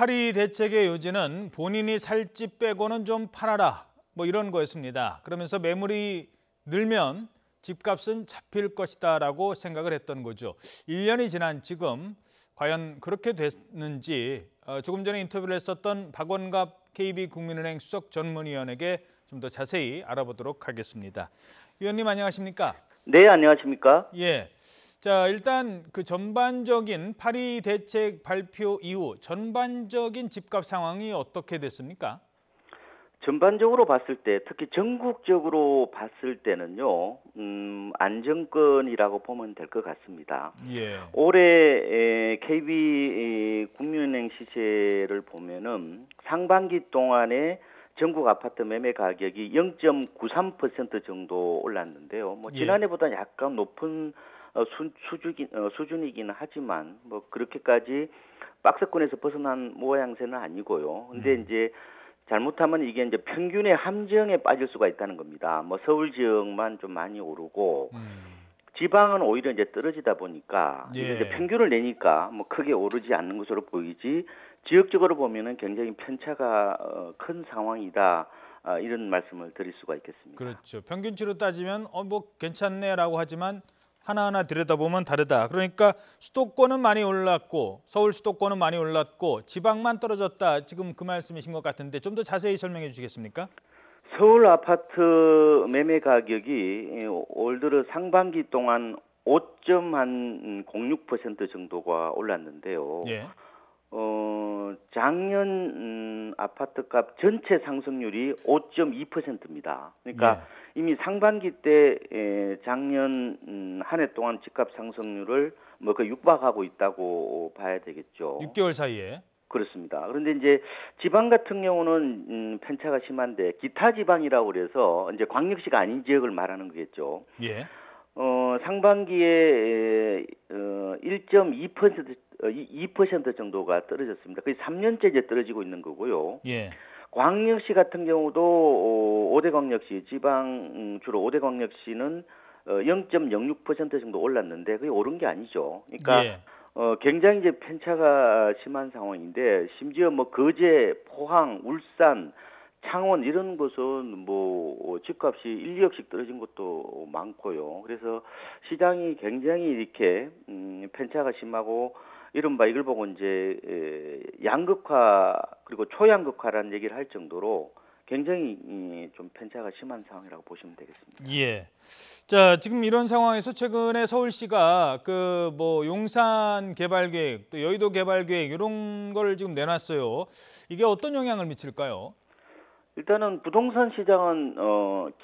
파리 대책의 요지는 본인이 살 집 빼고는 좀 팔아라, 뭐 이런 거였습니다. 그러면서 매물이 늘면 집값은 잡힐 것이다라고 생각을 했던 거죠. 1년이 지난 지금 과연 그렇게 됐는지 조금 전에 인터뷰를 했었던 박원갑 KB국민은행 수석 전문위원에게 좀 더 자세히 알아보도록 하겠습니다. 위원님 안녕하십니까? 네, 안녕하십니까? 예. 자, 일단 그 전반적인 파리 대책 발표 이후 전반적인 집값 상황이 어떻게 됐습니까? 전반적으로 봤을 때, 특히 전국적으로 봤을 때는요, 안정권이라고 보면 될 것 같습니다. 예. 올해 KB 국민은행 시세를 보면은 상반기 동안에 전국 아파트 매매 가격이 0.93% 정도 올랐는데요. 뭐 지난해보다 약간 높은 수준이기는 하지만 뭐 그렇게까지 박스권에서 벗어난 모양새는 아니고요. 근데 이제 잘못하면 이게 이제 평균의 함정에 빠질 수가 있다는 겁니다. 뭐 서울 지역만 좀 많이 오르고 지방은 오히려 이제 떨어지다 보니까 이게 이제 평균을 내니까 뭐 크게 오르지 않는 것으로 보이지 지역적으로 보면은 굉장히 편차가 큰 상황이다. 이런 말씀을 드릴 수가 있겠습니다. 그렇죠. 평균치로 따지면 뭐 괜찮네라고 하지만 하나하나 들여다보면 다르다. 그러니까 수도권은 많이 올랐고 서울 수도권은 많이 올랐고 지방만 떨어졌다. 지금 그 말씀이신 것 같은데 좀 더 자세히 설명해 주시겠습니까? 서울 아파트 매매 가격이 올 들어 상반기 동안 5.06% 정도가 올랐는데요. 예. 작년 아파트값 전체 상승률이 5.2%입니다. 그러니까 이미 상반기 때 작년 한 해 동안 집값 상승률을 뭐 그 육박하고 있다고 봐야 되겠죠. 6개월 사이에. 그렇습니다. 그런데 이제 지방 같은 경우는 편차가 심한데 기타 지방이라고 그래서 이제 광역시가 아닌 지역을 말하는 거겠죠. 예. 상반기에 2% 정도가 떨어졌습니다. 거의 3년째 이제 떨어지고 있는 거고요. 예. 광역시 같은 경우도 5대 광역시, 지방 주로 5대 광역시는 0.06% 정도 올랐는데 그게 오른 게 아니죠. 그러니까 굉장히 이제 편차가 심한 상황인데 심지어 뭐 거제, 포항, 울산, 창원 이런 곳은 뭐 집값이 1, 2억씩 떨어진 것도 많고요. 그래서 시장이 굉장히 이렇게 편차가 심하고 이른바 이걸 보고 이제 양극화 그리고 초양극화라는 얘기를 할 정도로 굉장히 좀 편차가 심한 상황이라고 보시면 되겠습니다. 예. 자, 지금 이런 상황에서 최근에 서울시가 그 뭐 용산 개발 계획, 또 여의도 개발 계획 이런 걸 지금 내놨어요. 이게 어떤 영향을 미칠까요? 일단은 부동산 시장은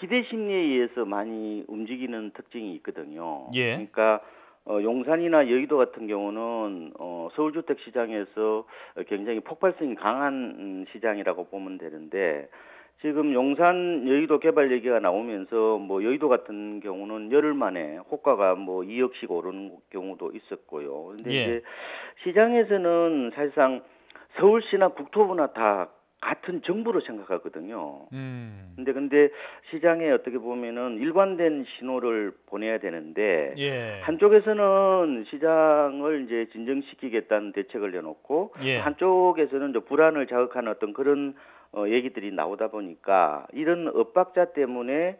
기대 심리에 의해서 많이 움직이는 특징이 있거든요. 예. 그러니까 용산이나 여의도 같은 경우는 서울주택 시장에서 굉장히 폭발성이 강한 시장이라고 보면 되는데 지금 용산 여의도 개발 얘기가 나오면서 뭐 여의도 같은 경우는 열흘 만에 호가가 뭐 2억씩 오르는 경우도 있었고요. 그런데 이제 시장에서는 사실상 서울시나 국토부나 다 같은 정부로 생각하거든요. 근데 시장에 어떻게 보면은 일관된 신호를 보내야 되는데 한쪽에서는 시장을 이제 진정시키겠다는 대책을 내놓고 한쪽에서는 이제 불안을 자극하는 어떤 그런 얘기들이 나오다 보니까 이런 엇박자 때문에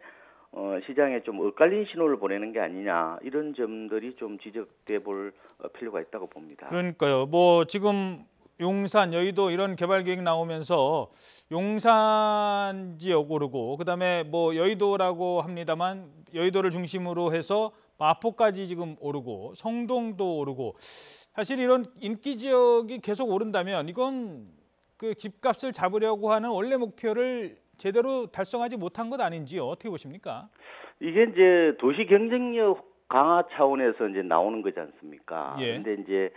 시장에 좀 엇갈린 신호를 보내는 게 아니냐 이런 점들이 좀 지적돼 볼 필요가 있다고 봅니다. 그러니까요. 뭐 지금 용산, 여의도 이런 개발 계획 나오면서 용산 지역 오르고 그다음에 뭐 여의도라고 합니다만 여의도를 중심으로 해서 마포까지 지금 오르고 성동도 오르고 사실 이런 인기 지역이 계속 오른다면 이건 그 집값을 잡으려고 하는 원래 목표를 제대로 달성하지 못한 것 아닌지요? 어떻게 보십니까? 이게 이제 도시 경쟁력 강화 차원에서 이제 나오는 거지 않습니까? 근데 이제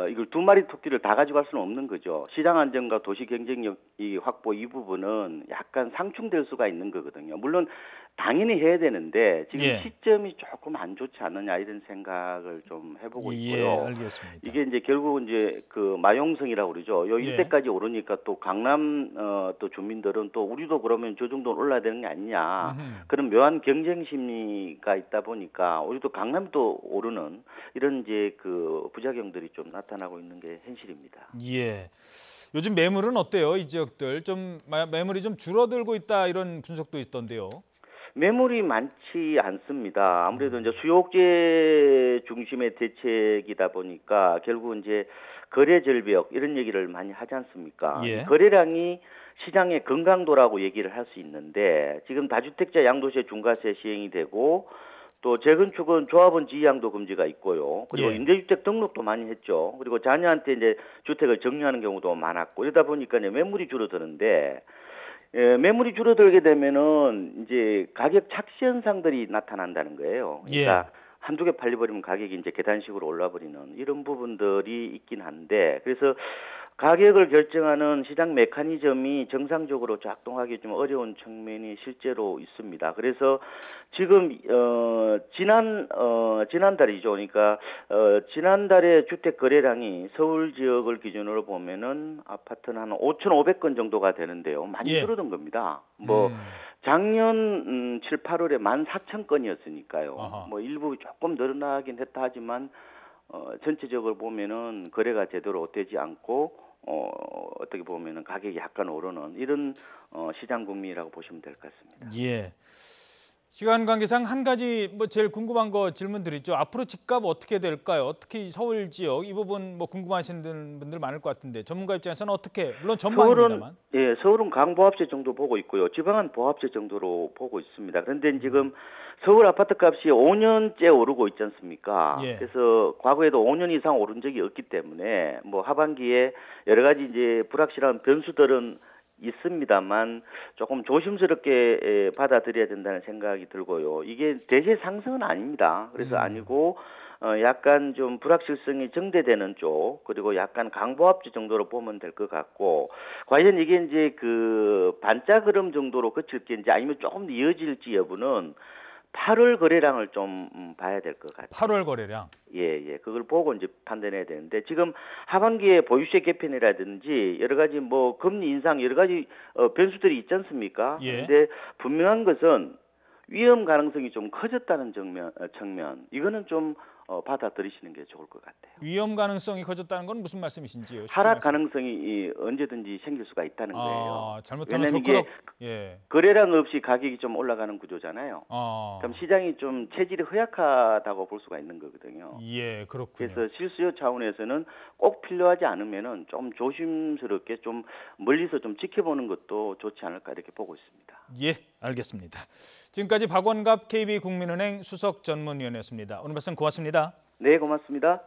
이걸 두 마리 토끼를 다 가져갈 수는 없는 거죠. 시장 안정과 도시 경쟁력 이 확보 이 부분은 약간 상충될 수가 있는 거거든요. 물론 당연히 해야 되는데 지금 시점이 조금 안 좋지 않느냐 이런 생각을 좀 해보고 있고요. 알겠습니다. 이게 이제 결국 이제 그 마용성이라고 그러죠. 요 이때까지 오르니까 또 강남 또 주민들은 또 우리도 그러면 저 정도는 올라야 되는 게 아니냐. 그런 묘한 경쟁 심리가 있다 보니까 우리도 강남도 오르는 이런 이제 그 부작용들이 좀 나타나고 있는 게 현실입니다. 예. 요즘 매물은 어때요? 이 지역들 좀 매물이 좀 줄어들고 있다 이런 분석도 있던데요. 매물이 많지 않습니다. 아무래도 이제 수요 억제 중심의 대책이다 보니까 결국은 이제 거래 절벽 이런 얘기를 많이 하지 않습니까? 이 예. 거래량이 시장의 건강도라고 얘기를 할 수 있는데 지금 다주택자 양도세 중과세 시행이 되고 또 재건축은 조합원 지위양도 금지가 있고요. 그리고 예. 임대주택 등록도 많이 했죠. 그리고 자녀한테 이제 주택을 정리하는 경우도 많았고 이러다 보니까 이제 매물이 줄어드는데 매물이 줄어들게 되면은 이제 가격 착시 현상들이 나타난다는 거예요. 그러니까 예. 한두 개 팔려버리면 가격이 이제 계단식으로 올라버리는 이런 부분들이 있긴 한데 그래서 가격을 결정하는 시장 메커니즘이 정상적으로 작동하기 좀 어려운 측면이 실제로 있습니다. 그래서 지금 지난달이죠. 그러니까 지난달에 주택 거래량이 서울 지역을 기준으로 보면은 아파트는 한 5,500건 정도가 되는데요. 많이 예. 줄어든 겁니다. 뭐 작년 7, 8월에 14,000건이었으니까요. 아하. 뭐 일부 조금 늘어나긴 했다 하지만 전체적으로 보면은 거래가 제대로 되지 않고 어떻게 보면은 가격이 약간 오르는 이런 시장 국면이라고 보시면 될 것 같습니다. 예. 시간 관계상 한 가지 뭐 제일 궁금한 거 질문 드리죠. 앞으로 집값 어떻게 될까요? 특히 서울 지역 이 부분 뭐 궁금하신 분들 많을 것 같은데 전문가 입장에서는 어떻게 물론 전망입니다만. 서울은 강보합세 정도 보고 있고요. 지방은 보합세 정도로 보고 있습니다. 그런데 지금 서울 아파트 값이 5년째 오르고 있지 않습니까? 예. 그래서 과거에도 5년 이상 오른 적이 없기 때문에 뭐 하반기에 여러 가지 이제 불확실한 변수들은 있습니다만 조금 조심스럽게 받아들여야 된다는 생각이 들고요. 이게 대세 상승은 아닙니다. 그래서 아니고 약간 좀 불확실성이 증대되는 쪽 그리고 약간 강보합지 정도로 보면 될 것 같고 과연 이게 이제 그 반짝 흐름 정도로 그칠지 아니면 조금 더 이어질지 여부는 8월 거래량을 좀 봐야 될 것 같아요. 8월 거래량. 예. 그걸 보고 이제 판단해야 되는데 지금 하반기에 보유세 개편이라든지 여러 가지 뭐 금리 인상 여러 가지 변수들이 있지 않습니까? 예. 그런데 분명한 것은 위험 가능성이 좀 커졌다는 측면 이거는 좀 받아들이시는 게 좋을 것 같아요. 위험 가능성이 커졌다는 건 무슨 말씀이신지요? 쉽게 하락 말씀. 가능성이 언제든지 생길 수가 있다는 거예요. 잘못하면 왜냐하면 더 이게 크게. 예. 거래량 없이 가격이 좀 올라가는 구조잖아요. 아. 그럼 시장이 좀 체질이 허약하다고 볼 수가 있는 거거든요. 예, 그렇군요. 그래서 실수요 차원에서는 꼭 필요하지 않으면은 좀 조심스럽게 좀 멀리서 좀 지켜보는 것도 좋지 않을까 이렇게 보고 있습니다. 예, 알겠습니다. 지금까지 박원갑 KB국민은행 수석 전문위원이었습니다. 오늘 말씀 고맙습니다. 네, 고맙습니다.